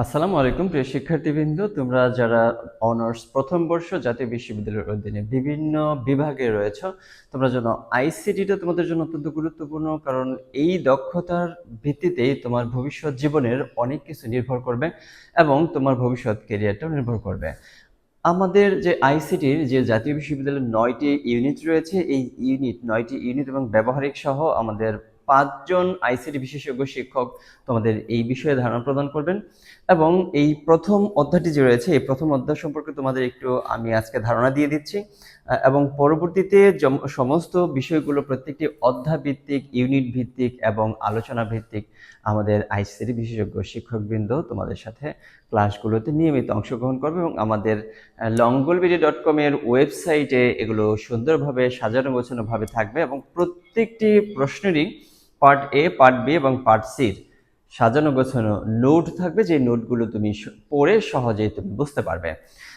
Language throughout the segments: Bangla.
আসসালামু আলাইকুম প্রিয় শিক্ষার্থীবৃন্দ, তোমরা যারা অনার্স প্রথম বর্ষ জাতীয় বিশ্ববিদ্যালয়ের অধীনে বিভিন্ন বিভাগে রয়েছ, তোমরা যেন আইসিটিটা তোমাদের জন্য অত্যন্ত গুরুত্বপূর্ণ, কারণ এই দক্ষতার ভিত্তিতেই তোমার ভবিষ্যৎ জীবনের অনেক কিছু নির্ভর করবে এবং তোমার ভবিষ্যৎ ক্যারিয়ারটাও নির্ভর করবে। আমাদের যে আইসিটির যে জাতীয় বিশ্ববিদ্যালয়ের ৯টি ইউনিট রয়েছে, এই ৯টি ইউনিট এবং ব্যবহারিক সহ আমাদের ৫ জন আইসিটি বিশেষজ্ঞ শিক্ষক তোমাদের এই বিষয়ে ধারণা প্রদান করবেন। এবং এই প্রথম অধ্যায়টি যে রয়েছে, এই প্রথম অধ্যায় সম্পর্কে তোমাদের একটু আমি আজকে ধারণা দিয়ে দিচ্ছি, এবং পরবর্তীতে সমস্ত বিষয়গুলো প্রত্যেকটি অধ্যায় ভিত্তিক, ইউনিট ভিত্তিক এবং আলোচনা ভিত্তিক আমাদের আইসিটি বিশেষজ্ঞ শিক্ষকবৃন্দ তোমাদের সাথে ক্লাসগুলোতে নিয়মিত অংশগ্রহণ করবে এবং আমাদের longolbidi.com এর ওয়েবসাইটে এগুলো সুন্দরভাবে সাজানো গোছানোভাবে থাকবে এবং প্রত্যেকটি প্রশ্নেরই পার্ট এ, পার্ট বি এবং পার্ট সির সাজানো গোছানো নোট থাকবে, যে নোটগুলো তুমি পড়ে সহজেই তুমি বুঝতে পারবে।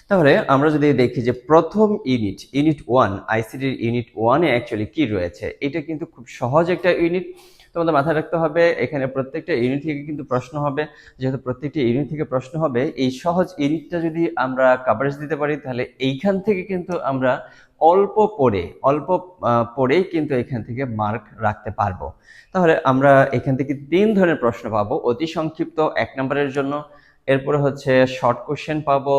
তাহলে আমরা যদি দেখি যে প্রথম ইউনিট 1, আইসিটির ইউনিট 1-এ অ্যাকচুয়ালি কি রয়েছে, এটা কিন্তু খুব সহজ একটা ইউনিট। তোমাদের মাথায় রাখতে হবে এখানে প্রত্যেকটা ইউনিট থেকে কিন্তু প্রশ্ন হবে। যেহেতু প্রত্যেকটি ইউনিট থেকে প্রশ্ন হবে, এই সহজ ইউনিটটা যদি আমরা কভারেজ দিতে পারি, তাহলে এইখান থেকে কিন্তু আমরা অল্প পড়েই কিন্তু এখান থেকে মার্ক রাখতে পারবো। তাহলে আমরা এখান থেকে 3 ধরনের প্রশ্ন পাবো। অতি সংক্ষিপ্ত 1 নম্বরের জন্য, এরপরে হচ্ছে শর্ট কোশ্চেন পাবো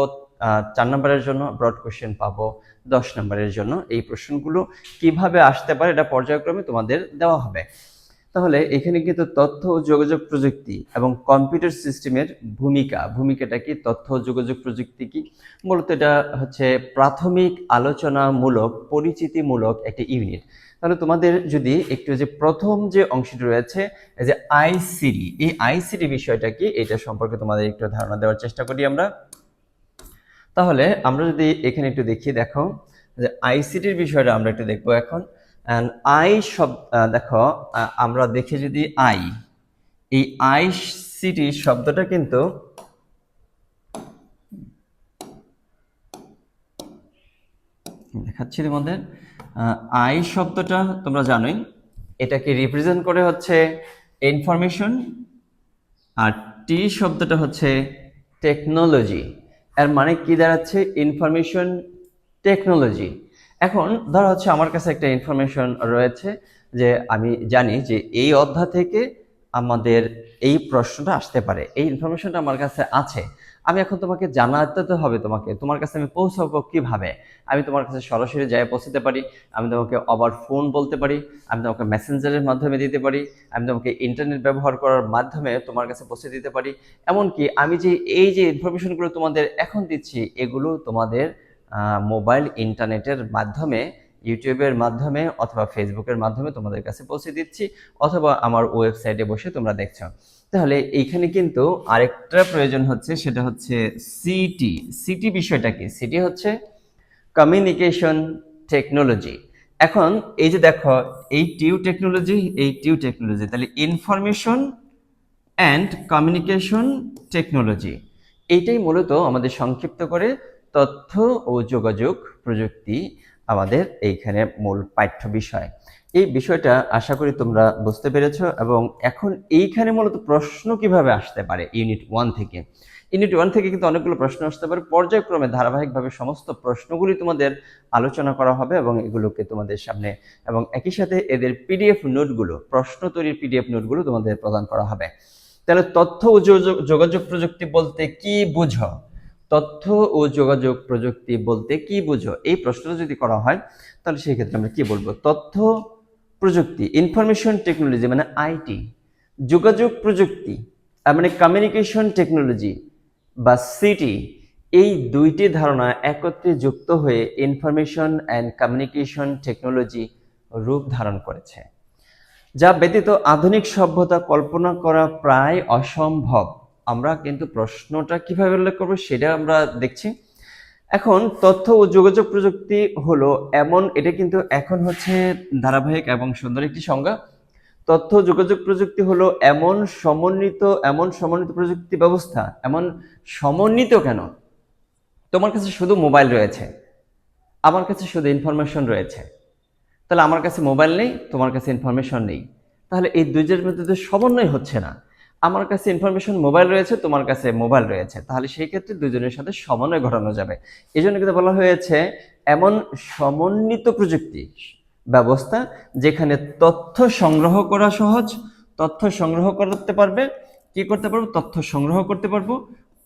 4 নম্বরের জন্য, ব্রড কোশ্চেন পাবো 10 নম্বরের জন্য। এই প্রশ্নগুলো কিভাবে আসতে পারে এটা পর্যায়ক্রমে তোমাদের দেওয়া হবে। তাহলে এখানে কিন্তু তথ্য ও যোগাযোগ প্রযুক্তি এবং কম্পিউটার সিস্টেমের ভূমিকাটা কি, তথ্য ও যোগাযোগ প্রযুক্তি কি, মূলত এটা হচ্ছে প্রাথমিক আলোচনামূলক, পরিচিতিমূলক একটি ইউনিট। তাহলে তোমাদের যদি একটু যে প্রথম যে অংশটি রয়েছে, এই যে আইসিটি, এই আইসিটি বিষয়টা কি, এটা সম্পর্কে তোমাদের একটু ধারণা দেওয়ার চেষ্টা করি আমরা। তাহলে আমরা যদি এখানে একটু দেখি, দেখো যে আইসিটির বিষয়টা আমরা একটু দেখবো এখন। দেখো, আমরা দেখি যদি এই আইসিটি শব্দটা কিন্তু দেখাচ্ছি তোমাদের। আই শব্দটা তোমরা জানোই, এটাকে রিপ্রেজেন্ট করে হচ্ছে ইনফরমেশন, আর টি শব্দটা হচ্ছে টেকনোলজি। এর মানে কি দাঁড়াচ্ছে? Information technology. এখন ধরো হচ্ছে আমার কাছে একটা ইনফরমেশন রয়েছে, যে আমি জানি যে এই অধ্যায় থেকে আমাদের এই প্রশ্নটা আসতে পারে, এই ইনফরমেশনটা আমার কাছে আছে। আমি এখন তোমাকে জানাতে তো হবে, তোমার কাছে আমি পৌঁছাবো কিভাবে? আমি তোমার কাছে সরাসরি যাই পৌঁছতে পারি, আমি তোমাকে ওভার ফোন বলতে পারি, আমি তোমাকে মেসেঞ্জারের মাধ্যমে দিতে পারি, আমি তোমাকে ইন্টারনেট ব্যবহার করার মাধ্যমে তোমার কাছে পৌঁছে দিতে পারি। এমনকি আমি যে এই যে ইনফরমেশনগুলো তোমাদের এখন দিচ্ছি, এগুলো তোমাদের মোবাইল ইন্টারনেটের মাধ্যমে, ইউটিউবের মাধ্যমে অথবা ফেসবুকের মাধ্যমে তোমাদের কাছে পৌঁছে দিচ্ছি, অথবা আমার ওয়েবসাইটে বসে তোমরা দেখছো। তাহলে এইখানে কিন্তু আরেকটা প্রয়োজন হচ্ছে, সেটা হচ্ছে সিটি। সিটি বিষয়টা কি? সিটি হচ্ছে কমিউনিকেশন টেকনোলজি। এখন এই যে দেখো, এই টিউ টেকনোলজি, তাহলে ইনফরমেশন অ্যান্ড কমিউনিকেশন টেকনোলজি, এইটাই মূলত আমাদের সংক্ষিপ্ত করে তথ্য ও যোগাযোগ প্রযুক্তি আমাদের এইখানে মূল পাঠ্য বিষয়। এই বিষয়টা আশা করি তোমরা বুঝতে পেরেছো। এবং এখন এইখানে মূলত প্রশ্ন কিভাবে আসতে পারে ইউনিট 1 থেকে কিন্তু অনেকগুলো প্রশ্ন আসতে পারে, পর্যায়ক্রমে ধারাবাহিকভাবে সমস্ত প্রশ্নগুলি তোমাদের আলোচনা করা হবে এবং এগুলোকে তোমাদের সামনে, এবং একই সাথে এদের পিডিএফ নোটগুলো, প্রশ্ন তৈরির পিডিএফ নোটগুলো তোমাদের প্রদান করা হবে। তাহলে তথ্য ও যোগাযোগ প্রযুক্তি বলতে কি বুঝো? তথ্য ও যোগাযোগ প্রযুক্তি বলতে কি বুঝো, এই প্রশ্নটা যদি করা হয়, তাহলে সেই ক্ষেত্রে আমরা কি বলবো? তথ্য প্রযুক্তি, ইনফরমেশন টেকনোলজি মানে আইটি, যোগাযোগ প্রযুক্তি মানে কমিউনিকেশন টেকনোলজি বা সিটি, এই দুইটি ধারণা একত্রে যুক্ত হয়ে ইনফরমেশন অ্যান্ড কমিউনিকেশন টেকনোলজি রূপ ধারণ করেছে, যা ব্যতীত আধুনিক সভ্যতা কল্পনা করা প্রায় অসম্ভব। আমরা কিন্তু প্রশ্নটা কিভাবে উল্লেখ করবো সেটা আমরা দেখছি। এখন তথ্য ও যোগাযোগ প্রযুক্তি হলো এমন, এটা কিন্তু এখন হচ্ছে ধারাবাহিক এবং সুন্দর একটি সংজ্ঞা। তথ্য যোগাযোগ প্রযুক্তি হলো এমন সমন্বিত প্রযুক্তি ব্যবস্থা। এমন সমন্বিত কেন? তোমার কাছে শুধু মোবাইল রয়েছে, আমার কাছে শুধু ইনফরমেশন রয়েছে। তাহলে আমার কাছে মোবাইল নেই, তোমার কাছে ইনফরমেশন নেই, তাহলে এই দুইজনের মধ্যে তো সমন্বয় হচ্ছে না। আমার কাছে ইনফরমেশন মোবাইল রয়েছে, তোমার কাছে মোবাইল রয়েছে, তাহলে সেই ক্ষেত্রে দুজনের সাথে সমন্বয় ঘটানো যাবে। এই জন্য কিন্তু বলা হয়েছে এমন সমন্বিত প্রযুক্তি ব্যবস্থা যেখানে তথ্য সংগ্রহ করা সহজ, তথ্য সংগ্রহ করতে পারবে, কি করতে পারবো, তথ্য সংগ্রহ করতে পারবো,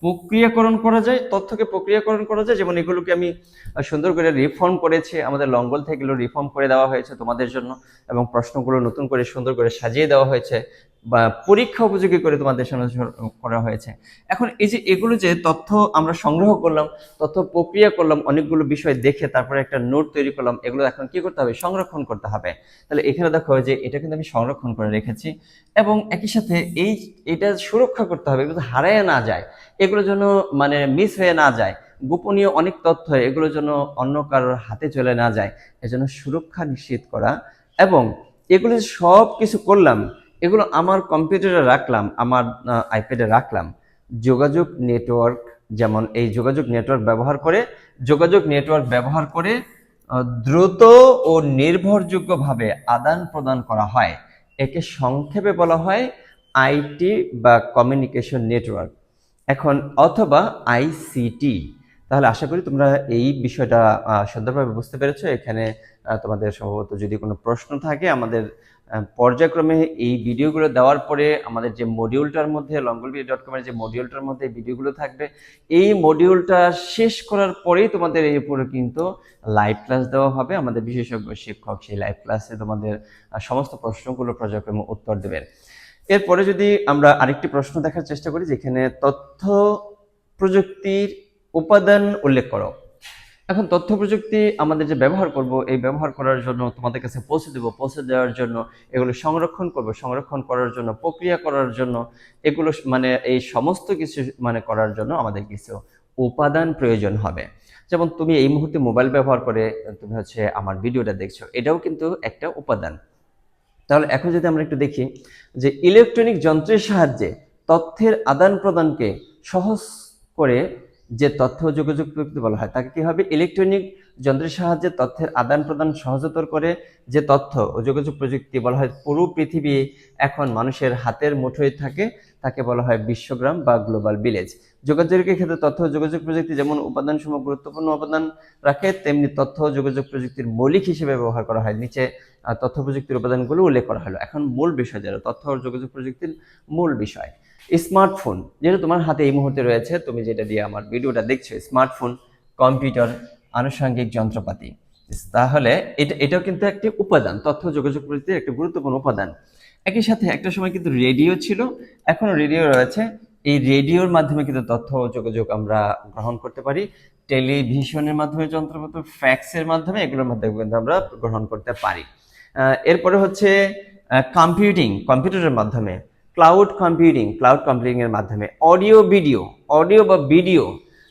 প্রক্রিয়াকরণ করা যায়, তথ্যকে প্রক্রিয়াকরণ করা যায়। যেমন এগুলোকে আমি সুন্দর করে রিফর্ম করেছি, আমাদের লঙ্গল থেকে এগুলো রিফর্ম করে দেওয়া হয়েছে তোমাদের জন্য, এবং প্রশ্নগুলো নতুন করে সুন্দর করে সাজিয়ে দেওয়া হয়েছে বা পরীক্ষা উপযোগী করে তোমাদের সামনে করা হয়েছে। এখন এই যে এগুলো যে তথ্য আমরা সংগ্রহ করলাম, তথ্য প্রক্রিয়া করলাম, অনেকগুলো বিষয় দেখে তারপরে একটা নোট তৈরি করলাম, এগুলো এখন কি করতে হবে, সংরক্ষণ করতে হবে। তাহলে এখানে দেখো যে এটা কিন্তু আমি সংরক্ষণ করে রেখেছি, এবং একই সাথে এটা সুরক্ষা করতে হবে, এগুলো হারায় না যায়, এগুলো যেন মানে মিস হয়ে না যায়, গোপনীয় অনেক তথ্য এগুলো যেন অন্য কারোর হাতে চলে না যায়, এজন্য সুরক্ষা নিশ্চিত করা। এবং এগুলো সব কিছু করলাম, এগুলো আমার কম্পিউটারে রাখলাম, আমার আইপ্যাডে রাখলাম, যোগাযোগ নেটওয়ার্ক, যেমন এই যোগাযোগ নেটওয়ার্ক ব্যবহার করে দ্রুত ও নির্ভরযোগ্যভাবে আদান প্রদান করা হয়। একে সংক্ষেপে বলা হয় আইটি বা কমিউনিকেশন নেটওয়ার্ক, এখন অথবা আইসিটি। তাহলে আশা করি তোমরা এই বিষয়টা সুন্দরভাবে বুঝতে পেরেছো। এখানে তোমাদের সম্ভবত যদি কোনো প্রশ্ন থাকে, আমাদের পর্যায়ক্রমে এই ভিডিওগুলো দেওয়ার পরে আমাদের যে মডিউলটার মধ্যে longolvi.com এর যে মডিউলটার মধ্যে ভিডিওগুলো থাকবে, এই মডিউলটা শেষ করার পরেই তোমাদের এই উপরে কিন্তু লাইভ ক্লাস দেওয়া হবে। আমাদের বিশেষজ্ঞ শিক্ষক সেই লাইভ ক্লাসে তোমাদের সমস্ত প্রশ্নগুলো পর্যায়ক্রমে উত্তর দেবেন। এরপরে যদি আমরা আরেকটি প্রশ্ন দেখার চেষ্টা করি, যেখানে তথ্য প্রযুক্তির উপাদান উল্লেখ করো। এখন তথ্য প্রযুক্তি আমাদের যে ব্যবহার করব, এই ব্যবহার করার জন্য তোমাদের কাছে পৌঁছে দেবো, পৌঁছে দেওয়ার জন্য এগুলো সংরক্ষণ করব, সংরক্ষণ করার জন্য প্রক্রিয়া করার জন্য এগুলো মানে এই সমস্ত কিছু মানে করার জন্য আমাদের কিছু উপাদান প্রয়োজন হবে। যেমন তুমি এই মুহূর্তে মোবাইল ব্যবহার করে তুমি হচ্ছে আমার ভিডিওটা দেখছো, এটাও কিন্তু একটা উপাদান। তাহলে এখন যদি আমরা একটু দেখি যে ইলেকট্রনিক যন্ত্রের সাহায্যে তথ্যের আদান প্রদানকে সহজ করে যে তথ্য যোগাযোগ প্রযুক্তি বলা হয়, তাকে কি হবে, ইলেকট্রনিক যন্ত্রের সাহায্যে তথ্যের আদান প্রদান সহজতর করে যে তথ্য ও যোগাযোগ প্রযুক্তি বলা হয়। পুরো পৃথিবী এখন মানুষের হাতের মুঠোয় থাকে, তাকে বলা হয় বিশ্বগ্রাম বা গ্লোবাল ভিলেজ। যোগাযোগের ক্ষেত্রে তথ্য ও যোগাযোগ প্রযুক্তি যেমন উপাদানসমূহ গুরুত্বপূর্ণ অবদান রাখে, তেমনি তথ্য ও যোগাযোগ প্রযুক্তির মৌলিক হিসেবে ব্যবহার করা হয়। নিচে তথ্য প্রযুক্তির উপাদানগুলো উল্লেখ করা হলো। এখন মূল বিষয়, যেটা তথ্য ও যোগাযোগ প্রযুক্তির মূল বিষয়, স্মার্টফোন যেটা তোমার হাতে এই মুহূর্তে রয়েছে, তুমি যেটা দিয়ে আমার ভিডিওটা দেখছো, স্মার্টফোন, কম্পিউটার, আনুষঙ্গিক যন্ত্রপাতি। তাহলে এটাও কিন্তু একটি উপাদান, তথ্য যোগাযোগ প্রযুক্তির একটি গুরুত্বপূর্ণ উপাদান। একই সাথে একটা সময় কিন্তু রেডিও ছিল, এখনো রেডিও রয়েছে, এই রেডিওর মাধ্যমে কিন্তু তথ্য ও যোগাযোগ আমরা গ্রহণ করতে পারি। টেলিভিশনের মাধ্যমে, যন্ত্রপাতি, ফ্যাক্সের মাধ্যমে, এগুলোর মাধ্যমে কিন্তু আমরা গ্রহণ করতে পারি। এরপরে হচ্ছে কম্পিউটারের মাধ্যমে, ক্লাউড কম্পিউটিং এর মাধ্যমে, অডিও বা ভিডিও,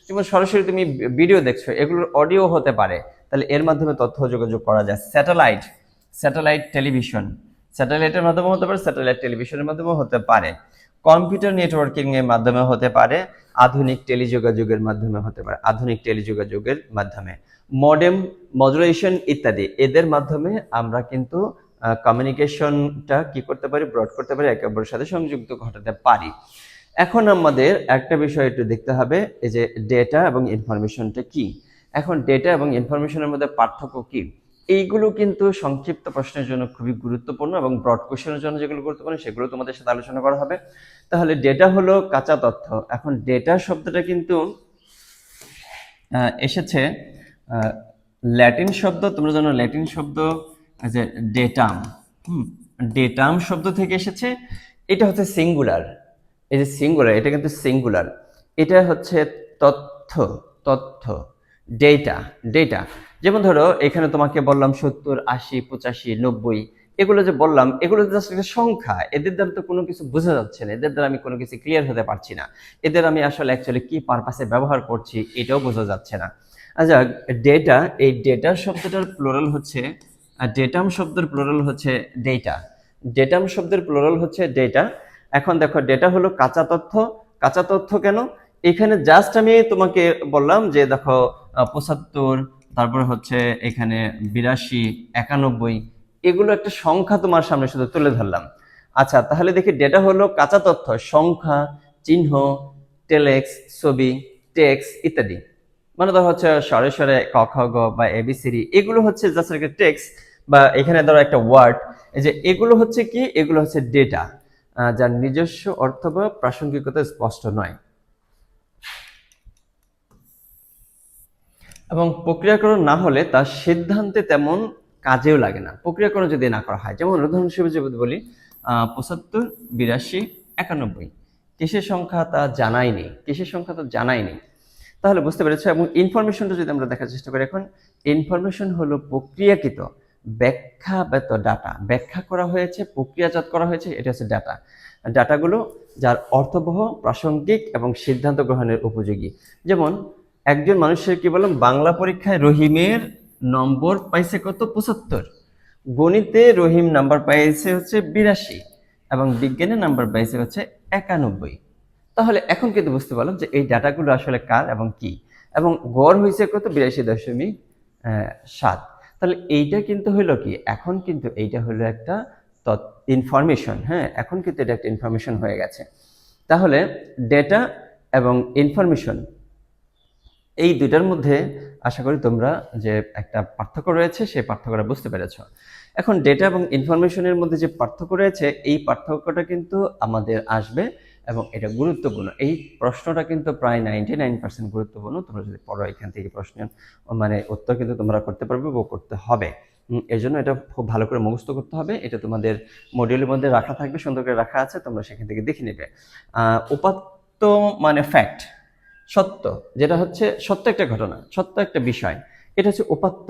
যেমন সরাসরি তুমি ভিডিও দেখছো, এগুলোর অডিও হতে পারে, তাহলে এর মাধ্যমে তথ্য যোগাযোগ করা যায়। স্যাটেলাইট টেলিভিশন, স্যাটেলাইটের মাধ্যমে হতে পারে, স্যাটেলাইট টেলিভিশনের মাধ্যমে হতে পারে, কম্পিউটার নেটওয়ার্কিং এর মাধ্যমে হতে পারে, আধুনিক টেলিযোগাযোগের মাধ্যমে, মডেম, মডুলেশন ইত্যাদি, এদের মাধ্যমে আমরা কিন্তু কমিউনিকেশনটা কি করতে পারি, ব্রড করতে পারি, একে অপরের সাথে সংযুক্ত ঘটাতে পারি। এখন আমাদের একটা বিষয় একটু দেখতে হবে, এই যে ডেটা এবং ইনফরমেশনটা কি। এখন ডেটা এবং ইনফরমেশনের মধ্যে পার্থক্য কি, এইগুলো কিন্তু সংক্ষিপ্ত প্রশ্নের জন্য খুবই গুরুত্বপূর্ণ, এবং ব্রড কোশ্চেনের জন্য যেগুলো গুরুত্বপূর্ণ সেগুলো তোমাদের সাথে আলোচনা করা হবে। তাহলে ডেটা হলো কাঁচা তথ্য। এখন ডেটা শব্দটা কিন্তু এসেছে ল্যাটিন শব্দ, তোমরা জানো ল্যাটিন শব্দ যে ডেটাম, ডেটাম শব্দ থেকে এসেছে। এটা হচ্ছে সিঙ্গুলার, এই যে সিঙ্গুলার, এটা কিন্তু সিঙ্গুলার, এটা হচ্ছে তথ্য, ডেটা। যেমন ধরো এখানে তোমাকে বললাম 70, 80, 85, 90, এগুলো যে বললাম, এগুলো জাস্ট একটা সংখ্যা, এদের দ্বারা তো কোনো কিছু বোঝা যাচ্ছে না, এদের দ্বারা আমি কোনো কিছু ক্লিয়ার হতে পারছি না, এদের আমি আসলে অ্যাকচুয়ালি কি পারপাসে ব্যবহার করছি এটাও বোঝা যাচ্ছে না। আচ্ছা, ডেটা, এই ডেটা শব্দটার প্লুরাল হচ্ছে, ডেটাম শব্দের প্লুরাল হচ্ছে ডেটা, ডেটাম শব্দের প্লুরাল হচ্ছে ডেটা। এখন দেখো, ডেটা হলো কাঁচা তথ্য কেন, এখানে জাস্ট আমি তোমাকে বললাম যে দেখো 75, তারপরে হচ্ছে এখানে 82, 91, এগুলো একটা সংখ্যা তোমার সামনে শুধু তুলে ধরলাম। আচ্ছা, তাহলে দেখি ডেটা হলো কাঁচা তথ্য, সংখ্যা, চিহ্ন, টেলেক্স, ছবি, টেক্সট ইত্যাদি। মানে ধরো হচ্ছে স্বরে স্বরে ক খ গ বা এবিসিডি, এগুলো হচ্ছে জাস্ট একটা টেক্সট, বা এখানে ধরো একটা ওয়ার্ড। এই যে এগুলো হচ্ছে কি, এগুলো হচ্ছে ডেটা, যার নিজস্ব অর্থ বা প্রাসঙ্গিকতা স্পষ্ট নয়। এবং প্রক্রিয়াকরণ না হলে তার সিদ্ধান্তে তেমন কাজেও লাগে না, প্রক্রিয়াকরণ যদি না করা হয়। যেমন উদাহরণ হিসেবে যদি বলি ৭৫, ৮২, ৯১, কিসের সংখ্যা তা জানাই নেই, কিসের সংখ্যা তো জানাই নেই। তাহলে বুঝতে পেরেছো। এবং ইনফরমেশনটা যদি আমরা দেখার চেষ্টা করি, এখন ইনফরমেশন হলো প্রক্রিয়াকৃত ব্যাখ্যা ব্যত ডাটা, ব্যাখ্যা করা হয়েছে, প্রক্রিয়াজাত করা হয়েছে, এটা হচ্ছে ডাটা। ডাটাগুলো যার অর্থবহ, প্রাসঙ্গিক এবং সিদ্ধান্ত গ্রহণের উপযোগী। যেমন একজন মানুষের কি বললাম, বাংলা পরীক্ষায় রহিমের নম্বর পাইছে কত, ৭৫। গণিতে রহিম নাম্বার পাইছে হচ্ছে ৮২, এবং বিজ্ঞানে নাম্বার পাইছে হচ্ছে ৯১। তাহলে এখন কিন্তু বুঝতে পারলাম যে এই ডাটাগুলো আসলে কার এবং কি, এবং গড় হয়েছে কত, ৮২.৭। তাহলে এইটা কিন্তু হলো কি, এখন কিন্তু এইটা হলো একটা ইনফরমেশন। হ্যাঁ, এখন কিন্তু এটা একটা ইনফরমেশন হয়ে গেছে। তাহলে ডেটা এবং ইনফরমেশন, এই দুইটার মধ্যে আশা করি তোমরা যে একটা পার্থক্য রয়েছে সেই পার্থক্যটা বুঝতে পেরেছ। এখন ডেটা এবং ইনফরমেশনের মধ্যে যে পার্থক্য রয়েছে, এই পার্থক্যটা কিন্তু আমাদের আসবে এবং এটা গুরুত্বপূর্ণ। এই প্রশ্নটা কিন্তু প্রায় 99% গুরুত্বপূর্ণ। তোমরা যদি পড়ো এখান থেকে প্রশ্ন মানে উত্তর কিন্তু তোমরা করতে পারবে বা করতে হবে। এই জন্য এটা খুব ভালো করে মুখস্থ করতে হবে। এটা তোমাদের মডিউলের মধ্যে রাখা থাকবে, সুন্দর করে রাখা আছে, তোমরা সেখান থেকে দেখে নেবে। উপাত্ত মানে ফ্যাক্ট, সত্য, যেটা হচ্ছে সত্য একটা ঘটনা, সত্য একটা বিষয়, এটা হচ্ছে উপাত্ত।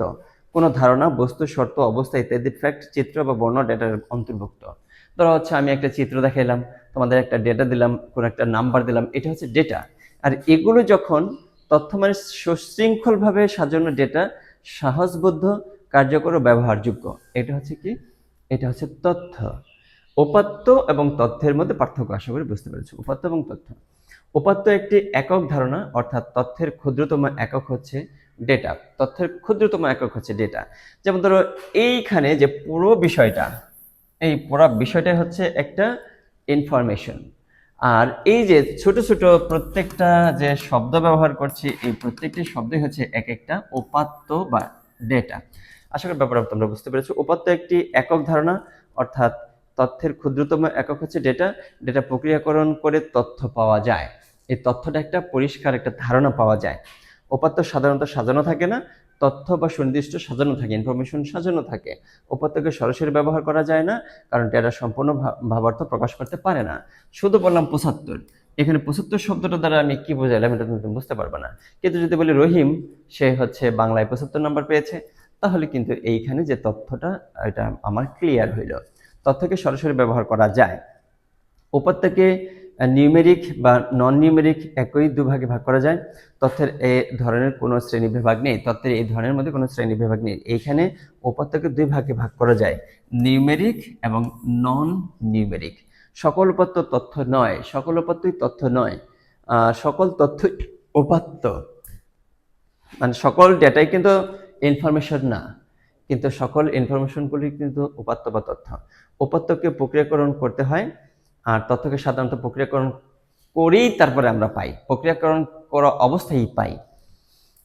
কোনো ধারণা, বস্তু, শর্ত, অবস্থা ইত্যাদি ফ্যাক্ট, চিত্র বা বর্ণ ডেটার অন্তর্ভুক্ত। ধরো হচ্ছে আমি একটা চিত্র দেখাইলাম, তোমাদের একটা ডেটা দিলাম, কোনো একটা নাম্বার দিলাম, এটা হচ্ছে ডেটা। আর এগুলো যখন তথ্য মানে সুশৃঙ্খলভাবে সাজানো ডেটা, সহজবোধ্য, কার্যকর ও ব্যবহারযোগ্য, এটা হচ্ছে কি, এটা হচ্ছে তথ্য। উপাত্ত এবং তথ্যের মধ্যে পার্থক্য আশা করি বুঝতে পেরেছো। উপাত্ত এবং তথ্য, উপাত্ত একটি একক ধারণা, অর্থাৎ তথ্যের ক্ষুদ্রতম একক হচ্ছে ডেটা। তথ্যের ক্ষুদ্রতম একক হচ্ছে ডেটা। যেমন ধরো এইখানে যে পুরো বিষয়টা, এই পুরো বিষয়টাই হচ্ছে একটা ইনফরমেশন। আর এই যে ছোট ছোট প্রত্যেকটা যে শব্দ ব্যবহার করছি, এই প্রত্যেকটি শব্দই হচ্ছে এক একটা উপাত্ত বা ডেটা। আশা করি ব্যাপারটা তোমরা বুঝতে পেরেছো। উপাত্ত একটি একক ধারণা, অর্থাৎ তথ্যের ক্ষুদ্রতম একক হচ্ছে ডেটা। ডেটা প্রক্রিয়াকরণ করে তথ্য পাওয়া যায়, এই তথ্যটা একটা পরিষ্কার একটা ধারণা পাওয়া যায়। উপাত্ত সাধারণত সাজানো থাকে না, তথ্য বা সুনির্দিষ্ট সাজানো থাকে, ইনফরমেশন সাজানো থাকে। উপাত্তকে সরাসরি ব্যবহার করা যায় না, কারণ ডেটা সম্পূর্ণ ভাবার্থ প্রকাশ করতে পারে না। শুধু বললাম ৭৫, এখানে ৭৫ শব্দটা দ্বারা আমি কি বোঝাইলাম এটা তুমি বুঝতে পারবে না। কিন্তু যদি বলি রহিম, সে হচ্ছে বাংলায় ৭৫ নাম্বার পেয়েছে, তাহলে কিন্তু এইখানে যে তথ্যটা, এটা আমার ক্লিয়ার হইল। তথ্যকে সরাসরি ব্যবহার করা যায়। উপাত্তকে নিউমেরিক বা নন নিউমেরিক একই দুভাগে ভাগ করা যায়। তথ্যের এই ধরনের কোনো শ্রেণী বিভাগ নেই, তথ্যের এই ধরনের মধ্যে কোনো শ্রেণী বিভাগ নেই। এইখানে উপাত্তকে দুই ভাগে ভাগ করা যায়, নিউমেরিক এবং নন নিউমেরিক। সকল উপাত্ত তথ্য নয়, সকল উপাত্তই তথ্য নয়, সকল তথ্যই উপাত্ত। মানে সকল ডেটাই কিন্তু ইনফরমেশন না, কিন্তু সকল ইনফরমেশনগুলি কিন্তু উপাত্ত বা তথ্য। উপাত্তকে প্রক্রিয়াকরণ করতে হয়, আর তথ্যকে সাধারণত প্রক্রিয়াকরণ করেই তারপরে আমরা পাই, প্রক্রিয়াকরণ করা অবস্থায় পাই।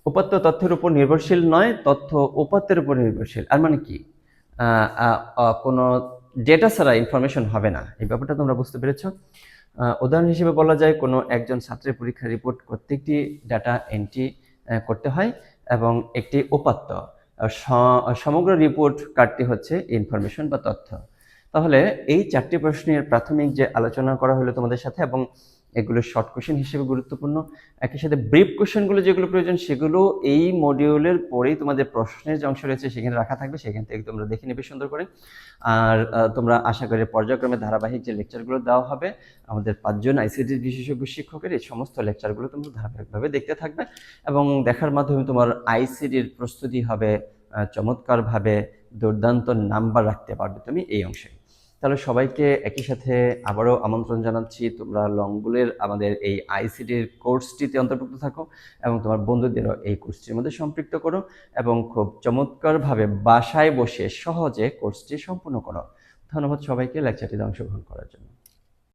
উপাত্ত তথ্যের উপর নির্ভরশীল নয়, তথ্য উপাত্তের উপর নির্ভরশীল। আর মানে কি, কোনো ডেটা ছাড়া ইনফরমেশন হবে না, এই ব্যাপারটা তোমরা বুঝতে পেরেছ। উদাহরণ হিসেবে বলা যায়, কোনো একজন ছাত্রের পরীক্ষার রিপোর্ট প্রত্যেকটি ডাটা এন্ট্রি করতে হয় এবং একটি উপাত্ত। সমগ্র রিপোর্ট কার্ডটি হচ্ছে ইনফরমেশন বা তথ্য। তাহলে এই চারটি প্রশ্নের প্রাথমিক যে আলোচনা করা হলো তোমাদের সাথে, এবং এগুলো শর্ট কোশ্চেন হিসেবে গুরুত্বপূর্ণ, একই সাথে ব্রিফ কোশ্চেনগুলো যেগুলো প্রয়োজন সেগুলো এই মডিউলের পরেই তোমাদের প্রশ্নের যে অংশ রয়েছে সেখানে রাখা থাকবে, সেখান থেকে তোমরা দেখে নেবে সুন্দর করে। আর তোমরা আশা করি পর্যায়ক্রমে ধারাবাহিক যে লেকচারগুলো দেওয়া হবে আমাদের 5 জন আইসিটি বিশেষজ্ঞ শিক্ষকের, এই সমস্ত লেকচারগুলো তোমরা ধারাবাহিকভাবে দেখতে থাকবে, এবং দেখার মাধ্যমে তোমার আইসিটির প্রস্তুতি হবে চমৎকারভাবে, দুর্দান্ত নাম্বার রাখতে পারবে তুমি এই অংশে। তাহলে সবাইকে একই সাথে আবারও আমন্ত্রণ জানাচ্ছি, তোমরা লংবুলের আমাদের এই আইসিটির কোর্সটিতে অন্তর্ভুক্ত থাকো এবং তোমার বন্ধুদেরও এই কোর্সটির মধ্যে সম্পৃক্ত করো, এবং খুব চমৎকারভাবে বাসায় বসে সহজে কোর্সটি সম্পূর্ণ করো। ধন্যবাদ সবাইকে লেকচারটিতে অংশগ্রহণ করার জন্য।